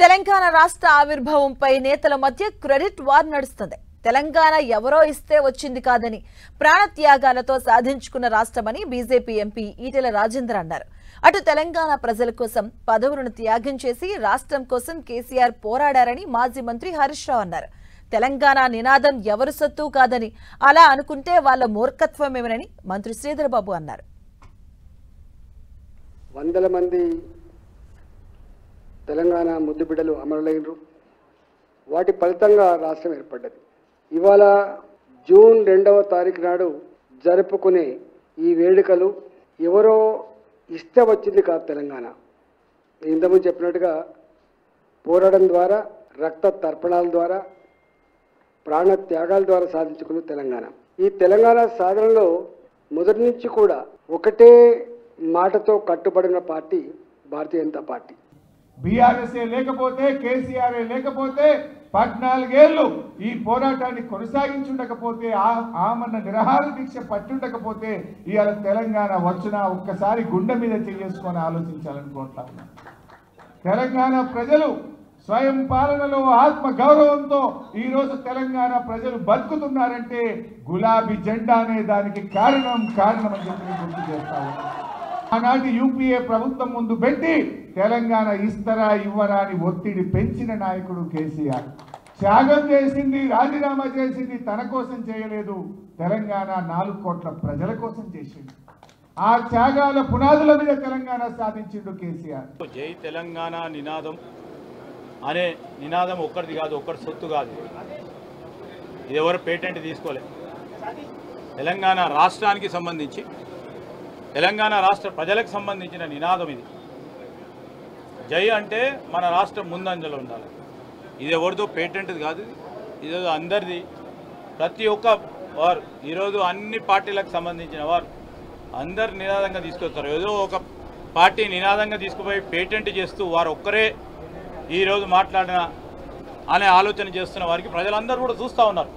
తెలంగాణ రాష్ట్ర ఆవిర్భావంపై నేతల మధ్య క్రెడిట్ వార్ నడుస్తుంది. తెలంగాణ ఎవరో ఇస్తే వచ్చింది కాదని ప్రాణత్యాగాలతో సాధించుకున్న రాష్ట్రమని బీజేపీ ఎంపీ ఈటెల రాజేందర్ అన్నారు. అటు తెలంగాణ ప్రజల కోసం పదవులను త్యాగం చేసి రాష్ట్రం కోసం కేసీఆర్ పోరాడారని మాజీ మంత్రి హరీష్ రావు అన్నారు. తెలంగాణ నినాదం ఎవరు సొత్తు కాదని, అలా అనుకుంటే వాళ్ళ మూర్ఖత్వమేమని మంత్రి శ్రీధర్ బాబు అన్నారు. వందల మంది తెలంగాణ ముద్దుబిడ్డలు అమరులైనరు. వాటి ఫలితంగా రాష్ట్రం ఏర్పడ్డది. ఇవాళ జూన్ 2వ తారీఖు నాడు జరుపుకునే ఈ వేడుకలు ఎవరో ఇష్ట వచ్చింది కాదు. తెలంగాణ ఇంతకుముందు చెప్పినట్టుగా పోరాటం ద్వారా, రక్త తర్పణాల ద్వారా, ప్రాణ త్యాగాల ద్వారా సాధించుకున్న తెలంగాణ. ఈ తెలంగాణ సాధనలో మొదటి నుంచి కూడా ఒకటే మాటతో కట్టుబడిన పార్టీ భారతీయ జనతా పార్టీ. బీఆర్ఎస్ఏ లేకపోతే, కేసీఆర్ఏ లేకపోతే 14 ఏళ్ళు ఈ పోరాటాన్ని కొనసాగించుండకపోతే, ఆమన్న నిరాహార దీక్ష పట్టుండకపోతే ఇవాళ తెలంగాణ వచ్చినా ఒక్కసారి గుండె మీద చేసుకొని ఆలోచించాలనుకుంటా ఉన్నా. తెలంగాణ ప్రజలు స్వయం పాలనలో ఆత్మ గౌరవంతో ఈరోజు తెలంగాణ ప్రజలు బతుకుతున్నారంటే గులాబీ జెండా అనే దానికి కారణం అని చెప్పి గుర్తు చేస్తా ఉన్నా. ఆనాటి యూపీఏ ప్రభుత్వం ముందు పెట్టి తెలంగాణ ఇస్తారా ఇవ్వరా అని ఒత్తిడి పెంచిన నాయకుడు కేసీఆర్. త్యాగం చేసింది, రాజీనామా చేసింది తన కోసం చేయలేదు, తెలంగాణ 4 కోట్ల ప్రజల కోసం చేసిండు. ఆ త్యాగాల పునాదుల మీద తెలంగాణ సాధించిండు కేసీఆర్. జై తెలంగాణ నినాదం అనే నినాదం ఒక్కరిది కాదు, ఒక్కరి సొత్తు కాదు. ఇది ఎవరు పేటెంట్ తీసుకోలేదు. తెలంగాణ రాష్ట్రానికి సంబంధించి, తెలంగాణ రాష్ట్ర ప్రజలకు సంబంధించిన నినాదం ఇది. జై అంటే మన రాష్ట్రం ముందంజలో ఉండాలి. ఇది ఎవరిదో పేటెంట్ కాదు, ఇది అందరిది. ప్రతి ఒక్క వారు ఈరోజు అన్ని పార్టీలకు సంబంధించిన వారు అందరు నినాదంగా తీసుకొస్తారు. ఏదో ఒక పార్టీ నినాదంగా తీసుకుపోయి పేటెంట్ చేస్తూ వారు ఒక్కరే ఈరోజు మాట్లాడిన అనే ఆలోచన చేస్తున్న వారికి ప్రజలందరూ కూడా చూస్తూ ఉన్నారు.